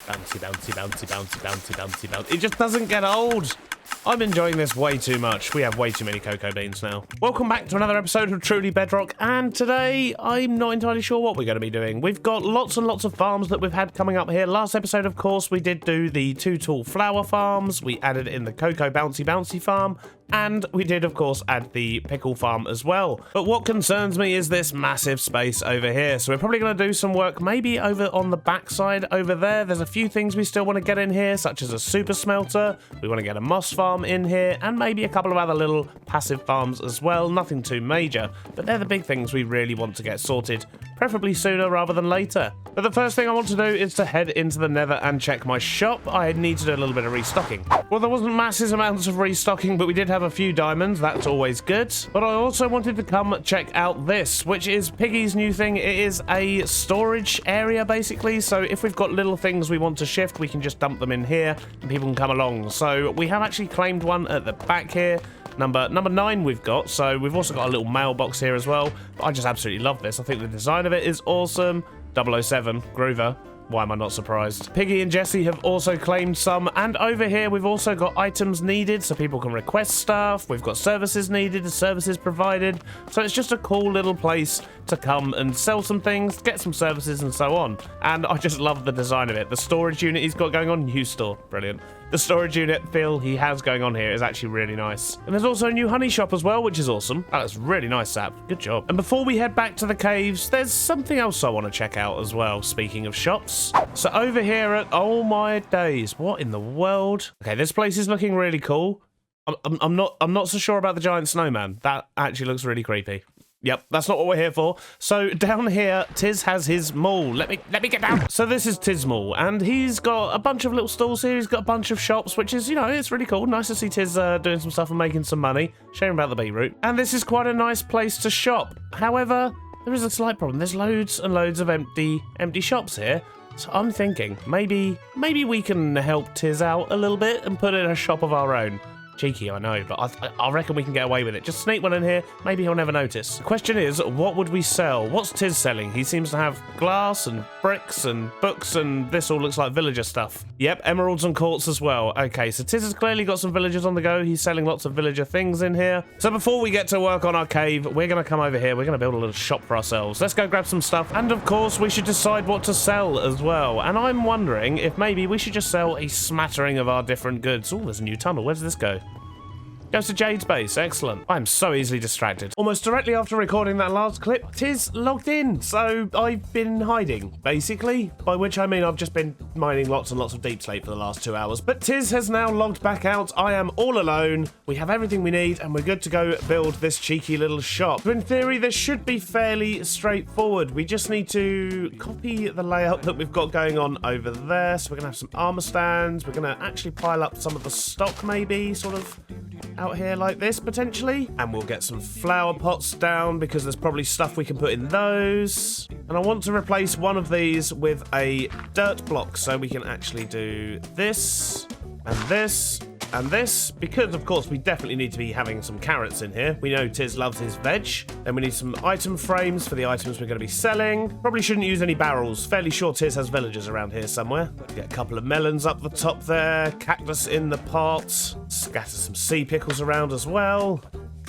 Bouncy, bouncy, bouncy, bouncy, bouncy, bouncy, bouncy. It just doesn't get old. I'm enjoying this way too much. We have way too many cocoa beans now. Welcome back to another episode of Truly Bedrock, and today I'm not entirely sure what we're going to be doing. We've got lots and lots of farms that we've had coming up here. Last episode, of course, we did do the 2 tall flower farms. We added in the cocoa bouncy farm, and we did, of course, add the pickle farm as well. But what concerns me is this massive space over here. So we're probably going to do some work maybe over on the backside over there. There's a few things we still want to get in here, such as a super smelter. We want to get a moss farm in here, and maybe a couple of other little passive farms as well. Nothing too major, but they're the big things we really want to get sorted, preferably sooner rather than later. But the first thing I want to do is to head into the nether and check my shop. I need to do a little bit of restocking. Well, there wasn't massive amounts of restocking, but we did have a few diamonds. That's always good. But I also wanted to come check out this, which is Piggy's new thing. It is a storage area, basically. So if we've got little things we want to shift, we can just dump them in here and people can come along. So we have actually claimed one at the back here. Number 9 we've got, so we've also got a little mailbox here as well. But I just absolutely love this. I think the design of it is awesome. 007, Groover. Why am I not surprised? Piggy and Jesse have also claimed some, and over here we've also got items needed so people can request stuff. We've got services needed, services provided. So it's just a cool little place to come and sell some things, get some services and so on. And I just love the design of it. The storage unit he's got going on, new store, brilliant. The storage unit feel he has going on here is actually really nice. And there's also a new honey shop as well, which is awesome. That's really nice, Sap. Good job. And before we head back to the caves, there's something else I want to check out as well, speaking of shops. So over here at, oh my days, what in the world? Okay, this place is looking really cool. I'm not so sure about the giant snowman. That actually looks really creepy. Yep, that's not what we're here for. So down here, Tizz has his mall. Let me get down. So this is Tizz Mall, and he's got a bunch of little stalls here. He's got a bunch of shops, which is, you know, it's really cool. Nice to see Tizz doing some stuff and making some money. Shame about the beetroot. And this is quite a nice place to shop. However, there is a slight problem. There's loads and loads of empty shops here. So I'm thinking maybe we can help Tizz out a little bit and put in a shop of our own. Cheeky, I know, but I reckon we can get away with it. Just sneak one in here, maybe he'll never notice. The question is, what would we sell? What's Tizz selling? He seems to have glass and bricks and books, and this all looks like villager stuff. Yep, emeralds and quartz as well. Okay, so Tizz has clearly got some villagers on the go. He's selling lots of villager things in here. So before we get to work on our cave, we're going to come over here. We're going to build a little shop for ourselves. Let's go grab some stuff. And of course, we should decide what to sell as well. And I'm wondering if maybe we should just sell a smattering of our different goods. Oh, there's a new tunnel. Where does this go? Goes to Jade's base. Excellent. I'm so easily distracted. Almost directly after recording that last clip, Tizz logged in. So I've been hiding, basically. By which I mean I've just been mining lots and lots of deep slate for the last 2 hours. But Tizz has now logged back out. I am all alone. We have everything we need, and we're good to go build this cheeky little shop. So in theory, this should be fairly straightforward. We just need to copy the layout that we've got going on over there. So we're going to have some armor stands. We're going to actually pile up some of the stock, maybe, sort of out here like this potentially, and we'll get some flower pots down because there's probably stuff we can put in those. And I want to replace one of these with a dirt block so we can actually do this and this and this, because of course we definitely need to be having some carrots in here. We know Tizz loves his veg. Then we need some item frames for the items we're going to be selling. Probably shouldn't use any barrels. Fairly sure Tizz has villagers around here somewhere. Get a couple of melons up the top there, cactus in the pot, scatter some sea pickles around as well.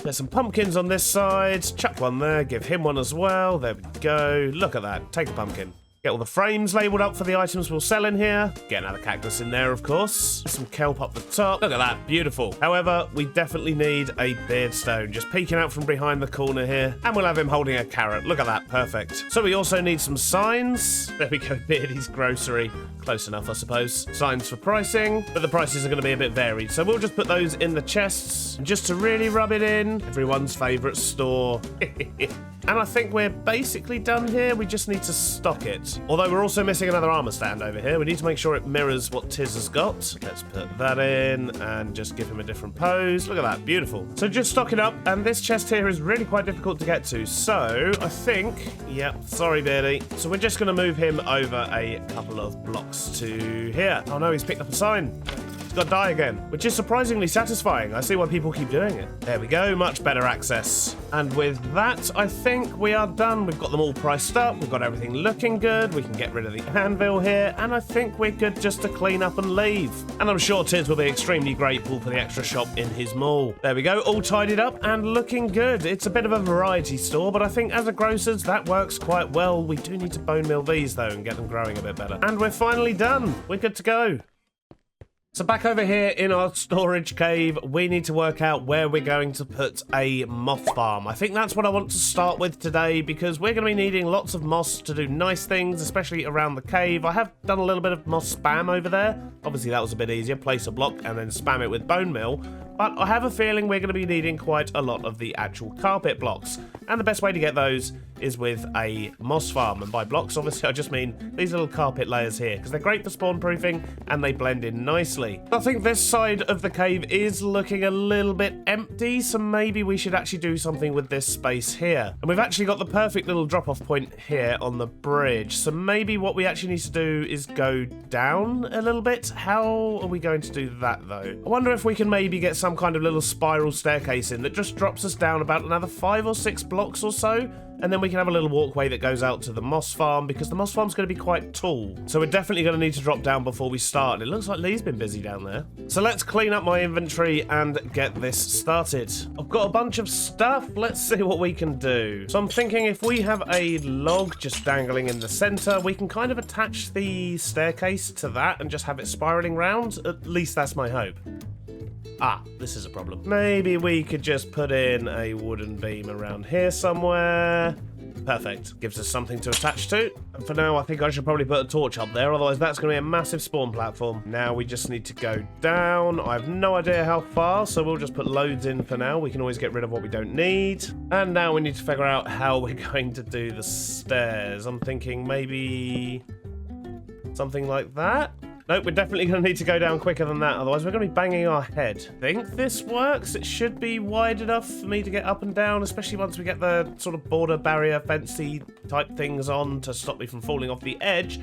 There's some pumpkins on this side. Chuck one there, give him one as well. There we go. Look at that. Take a pumpkin. Get all the frames labelled up for the items we'll sell in here. Get another cactus in there, of course. Some kelp up the top. Look at that. Beautiful. However, we definitely need a beardstone. Just peeking out from behind the corner here. And we'll have him holding a carrot. Look at that. Perfect. So we also need some signs. There we go. Beardy's grocery. Close enough, I suppose. Signs for pricing. But the prices are going to be a bit varied. So we'll just put those in the chests. And just to really rub it in. Everyone's favourite store. And I think we're basically done here. We just need to stock it. Although we're also missing another armor stand over here. We need to make sure it mirrors what Tizz has got. Let's put that in and just give him a different pose. Look at that. Beautiful. So just stock it up. And this chest here is really quite difficult to get to. So I think, yep, sorry, Beardy. So we're just going to move him over a couple of blocks to here. Oh no, he's picked up a sign. It's got to die again, which is surprisingly satisfying. I see why people keep doing it. There we go, much better access. And with that, I think we are done. We've got them all priced up. We've got everything looking good. We can get rid of the anvil here. And I think we're good just to clean up and leave. And I'm sure Tizz will be extremely grateful for the extra shop in his mall. There we go, all tidied up and looking good. It's a bit of a variety store, but I think as a grocer's, that works quite well. We do need to bone mill these, though, and get them growing a bit better. And we're finally done. We're good to go. So back over here in our storage cave, we need to work out where we're going to put a moth farm. I think that's what I want to start with today, because we're going to be needing lots of moss to do nice things, especially around the cave. I have done a little bit of moss spam over there. Obviously, that was a bit easier. Place a block and then spam it with bone meal. But I have a feeling we're going to be needing quite a lot of the actual carpet blocks. And the best way to get those is with a moss farm. And by blocks, obviously, I just mean these little carpet layers here, because they're great for spawn proofing and they blend in nicely. I think this side of the cave is looking a little bit empty, so maybe we should actually do something with this space here. And we've actually got the perfect little drop-off point here on the bridge. So maybe what we actually need to do is go down a little bit. How are we going to do that, though? I wonder if we can maybe get some kind of little spiral staircase in that just drops us down about another 5 or 6 blocks or so. And then we can have a little walkway that goes out to the moss farm, because the moss farm's going to be quite tall. So we're definitely going to need to drop down before we start. It looks like Lee's been busy down there. So let's clean up my inventory and get this started. I've got a bunch of stuff. Let's see what we can do. So I'm thinking if we have a log just dangling in the center, we can kind of attach the staircase to that and just have it spiraling round. At least that's my hope. Ah, this is a problem. Maybe we could just put in a wooden beam around here somewhere. Perfect. Gives us something to attach to. And for now, I think I should probably put a torch up there, otherwise that's going to be a massive spawn platform. Now we just need to go down. I have no idea how far, so we'll just put loads in for now. We can always get rid of what we don't need. And now we need to figure out how we're going to do the stairs. I'm thinking maybe something like that. Nope, we're definitely going to need to go down quicker than that, otherwise we're going to be banging our head. I think this works. It should be wide enough for me to get up and down, especially once we get the sort of border barrier fancy type things on to stop me from falling off the edge.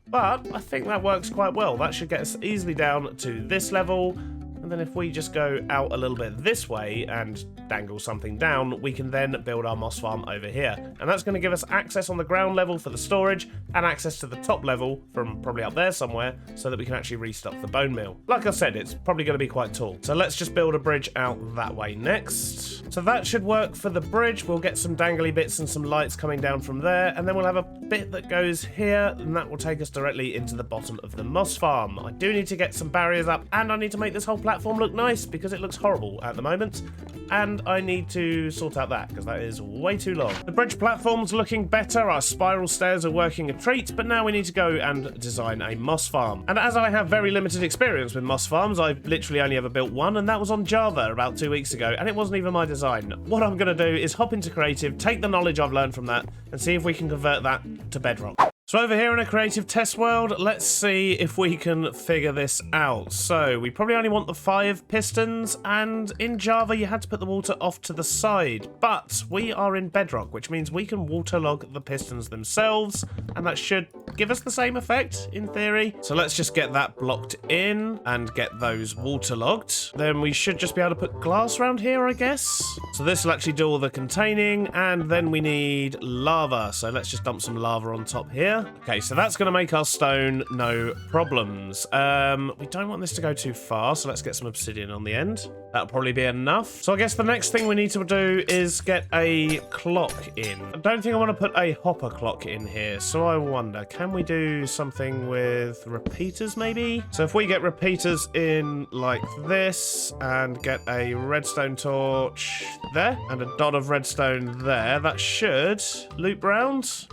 But I think that works quite well. That should get us easily down to this level. And then if we just go out a little bit this way and dangle something down, we can then build our moss farm over here. And that's going to give us access on the ground level for the storage and access to the top level from probably up there somewhere so that we can actually restock the bone meal. Like I said, it's probably going to be quite tall. So let's just build a bridge out that way next. So that should work for the bridge. We'll get some dangly bits and some lights coming down from there. And then we'll have a bit that goes here, and that will take us directly into the bottom of the moss farm. I do need to get some barriers up, and I need to make this whole platform look nice because it looks horrible at the moment. And I need to sort out that because that is way too long. The bridge platform's looking better. Our spiral stairs are working a treat, but now we need to go and design a moss farm. And as I have very limited experience with moss farms, I've literally only ever built one, and that was on Java about 2 weeks ago, and it wasn't even my design. What I'm going to do is hop into creative, take the knowledge I've learned from that, and see if we can convert that to Bedrock. So over here in a creative test world, let's see if we can figure this out. So we probably only want the 5 pistons, and in Java you had to put the water off to the side, but we are in Bedrock, which means we can waterlog the pistons themselves, and that should give us the same effect in theory. So let's just get that blocked in and get those waterlogged. Then we should just be able to put glass around here, I guess. So this will actually do all the containing, and then we need lava. So let's just dump some lava on top here. Okay, so that's going to make our stone no problems. We don't want this to go too far, so let's get some obsidian on the end. That'll probably be enough. So I guess the next thing we need to do is get a clock in. I don't think I want to put a hopper clock in here, so I wonder, can we do something with repeaters maybe? So if we get repeaters in like this and get a redstone torch there and a dot of redstone there, that should loop round.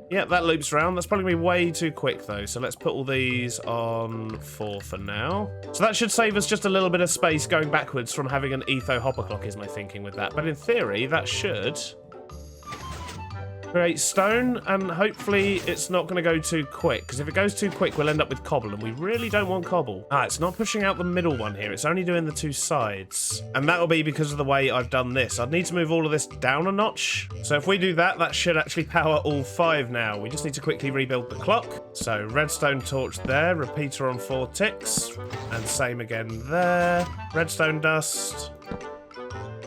Yep, that loops round. That's probably going to be way too quick, though. So let's put all these on 4 for now. So that should save us just a little bit of space going backwards from having an etho hopper clock, is my thinking with that. But in theory, that should create stone, and hopefully it's not going to go too quick, because if it goes too quick, we'll end up with cobble, and we really don't want cobble. Ah, it's not pushing out the middle one here. It's only doing the 2 sides, and that'll be because of the way I've done this. I'd need to move all of this down a notch. So if we do that, that should actually power all 5 now. We just need to quickly rebuild the clock. So redstone torch there, repeater on 4 ticks, and same again there. Redstone dust,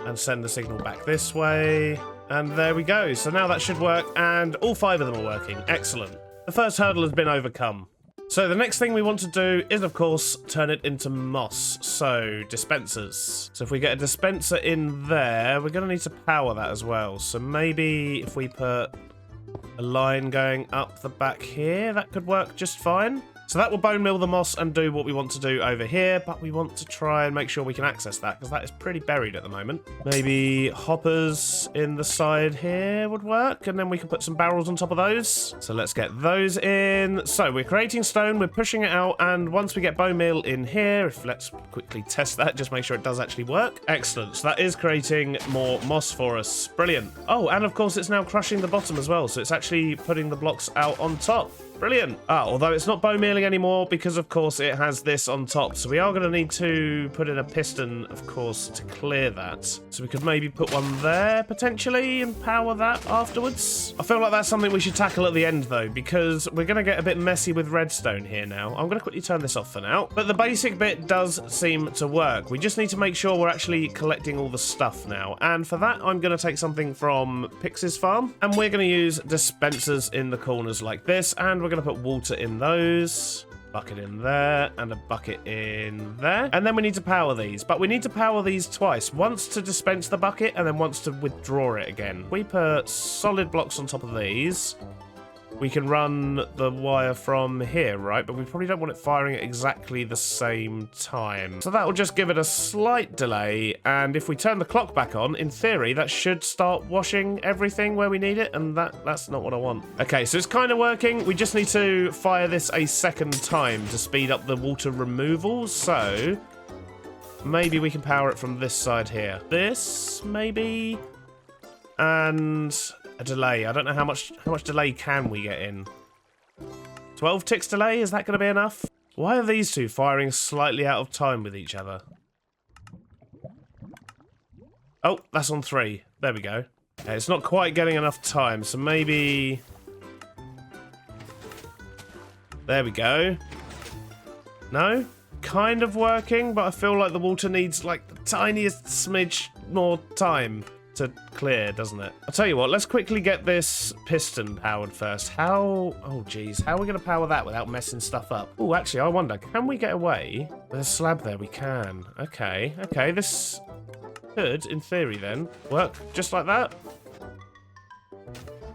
and send the signal back this way. And there we go. So now that should work, and all 5 of them are working. Excellent. The first hurdle has been overcome. So the next thing we want to do is, of course, turn it into moss. So dispensers. So if we get a dispenser in there, we're going to need to power that as well. So maybe if we put a line going up the back here, that could work just fine. So that will bone mill the moss and do what we want to do over here, but we want to try and make sure we can access that, because that is pretty buried at the moment. Maybe hoppers in the side here would work, and then we can put some barrels on top of those. So let's get those in. So we're creating stone, we're pushing it out, and once we get bone meal in here, let's quickly test that, just make sure it does actually work. Excellent. So that is creating more moss for us. Brilliant. Oh, and of course it's now crushing the bottom as well, so it's actually putting the blocks out on top. Brilliant. Although it's not bone mealing anymore because, of course, it has this on top. So we are going to need to put in a piston, of course, to clear that. So we could maybe put one there, potentially, and power that afterwards. I feel like that's something we should tackle at the end, though, because we're going to get a bit messy with redstone here now. I'm going to quickly turn this off for now. But the basic bit does seem to work. We just need to make sure we're actually collecting all the stuff now. And for that, I'm going to take something from Pix's farm. And we're going to use dispensers in the corners like this. And we're going to put water in those, bucket in there, and a bucket in there. And then we need to power these, but we need to power these twice. Once to dispense the bucket, and then once to withdraw it again. We put solid blocks on top of these. We can run the wire from here, right? But we probably don't want it firing at exactly the same time. So that will just give it a slight delay. And if we turn the clock back on, in theory, that should start washing everything where we need it. And that's not what I want. Okay, so it's kind of working. We just need to fire this a second time to speed up the water removal. So maybe we can power it from this side here. This, maybe. And a delay. I don't know how much delay can we get in. 12 ticks delay, is that going to be enough? Why are these two firing slightly out of time with each other? Oh, that's on 3. There we go. Okay, it's not quite getting enough time, so maybe... There we go. No? Kind of working, but I feel like the water needs like the tiniest smidge more time to clear, doesn't it? I'll tell you what, let's quickly get this piston powered first. How... Oh, geez. How are we going to power that without messing stuff up? Oh, actually, I wonder, can we get away? There's a slab there. We can. Okay. Okay, this could, in theory, then, work just like that.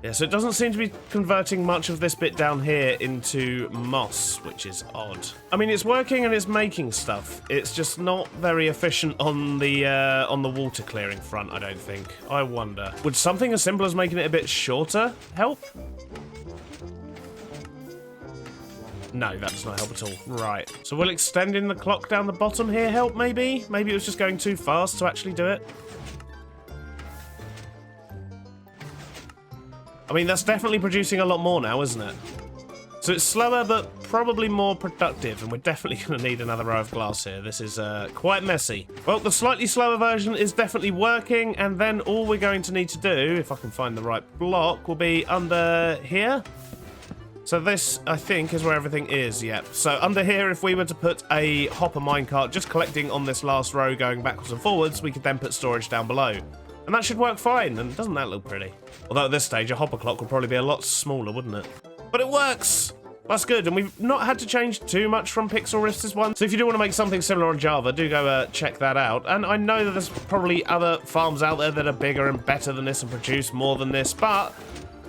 Yeah, so it doesn't seem to be converting much of this bit down here into moss, which is odd. I mean, it's working and it's making stuff. It's just not very efficient on the water clearing front, I don't think. I wonder. Would something as simple as making it a bit shorter help? No, that does not help at all. Right. So will extending the clock down the bottom here help, maybe? Maybe it was just going too fast to actually do it. I mean, that's definitely producing a lot more now, isn't it? So it's slower, but probably more productive, and we're definitely going to need another row of glass here. This is quite messy. Well, the slightly slower version is definitely working, and then all we're going to need to do, if I can find the right block, will be under here. So this, I think, is where everything is, yep. So under here, if we were to put a hopper minecart just collecting on this last row going backwards and forwards, we could then put storage down below. And that should work fine, and doesn't that look pretty? Although at this stage, a hopper clock would probably be a lot smaller, wouldn't it? But it works! That's good, and we've not had to change too much from Pixel Rift's one. So if you do want to make something similar on Java, do go check that out. And I know that there's probably other farms out there that are bigger and better than this and produce more than this, but...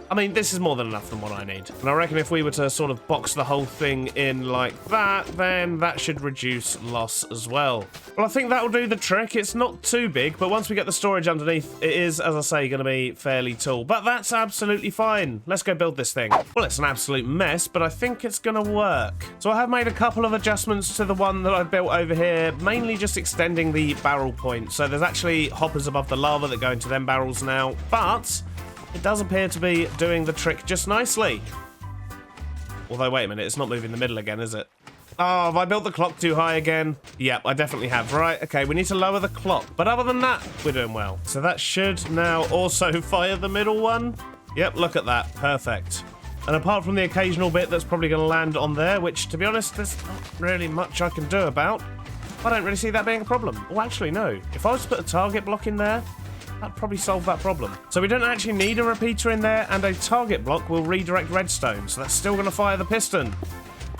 I mean, this is more than enough than what I need. And I reckon if we were to sort of box the whole thing in like that, then that should reduce loss as well. Well, I think that'll do the trick. It's not too big, but once we get the storage underneath, it is, as I say, going to be fairly tall. But that's absolutely fine. Let's go build this thing. Well, it's an absolute mess, but I think it's going to work. So I have made a couple of adjustments to the one that I built over here, mainly just extending the barrel point. So there's actually hoppers above the lava that go into them barrels now, but... it does appear to be doing the trick just nicely. Although, wait a minute, it's not moving the middle again, is it? Oh, have I built the clock too high again? Yep, I definitely have. Right, okay, we need to lower the clock. But other than that, we're doing well. So that should now also fire the middle one. Yep, look at that. Perfect. And apart from the occasional bit that's probably going to land on there, which, to be honest, there's not really much I can do about, I don't really see that being a problem. Oh, actually, no. If I was to put a target block in there, that'd probably solve that problem. So we don't actually need a repeater in there, and a target block will redirect redstone, so that's still going to fire the piston.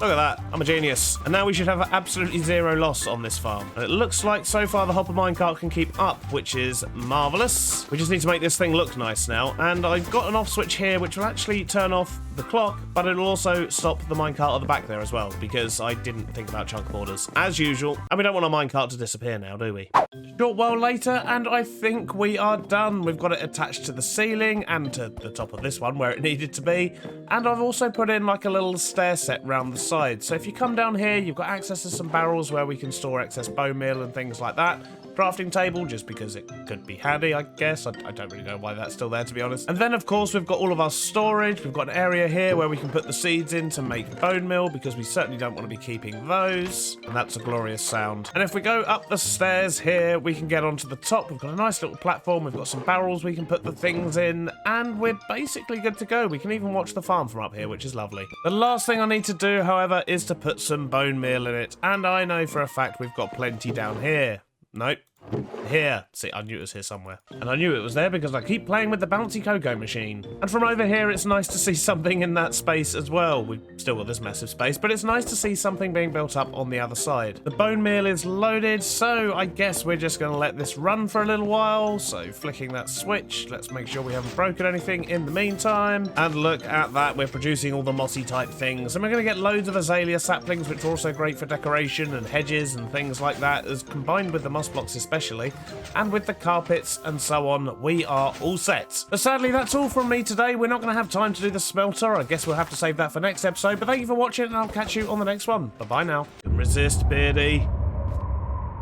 Look at that, I'm a genius. And now we should have absolutely zero loss on this farm. And it looks like so far the hopper minecart can keep up, which is marvellous. We just need to make this thing look nice now. And I've got an off switch here, which will actually turn off the clock, but it'll also stop the minecart at the back there as well, because I didn't think about chunk borders, as usual. And we don't want our minecart to disappear now, do we? Short while later, and I think we are done. We've got it attached to the ceiling and to the top of this one where it needed to be. And I've also put in like a little stair set round the side. So if you come down here, you've got access to some barrels where we can store excess bone meal and things like that. Crafting table, just because it could be handy, I guess. I don't really know why that's still there, to be honest. And then, of course, we've got all of our storage. We've got an area here where we can put the seeds in to make bone meal, because we certainly don't want to be keeping those. And that's a glorious sound. And if we go up the stairs here, we can get onto the top. We've got a nice little platform. We've got some barrels we can put the things in. And we're basically good to go. We can even watch the farm from up here, which is lovely. The last thing I need to do, however, is to put some bone meal in it. And I know for a fact we've got plenty down here. Nope. Here. See, I knew it was here somewhere. And I knew it was there because I keep playing with the bouncy cocoa machine. And from over here, it's nice to see something in that space as well. We've still got this massive space, but it's nice to see something being built up on the other side. The bone meal is loaded, so I guess we're just going to let this run for a little while. So flicking that switch, let's make sure we haven't broken anything in the meantime. And look at that, we're producing all the mossy type things. And we're going to get loads of azalea saplings, which are also great for decoration and hedges and things like that, as combined with the moss blocks especially. And with the carpets and so on, we are all set. But sadly, that's all from me today. We're not going to have time to do the smelter. I guess we'll have to save that for next episode. But thank you for watching, and I'll catch you on the next one. Bye-bye now. Can resist, Beardy.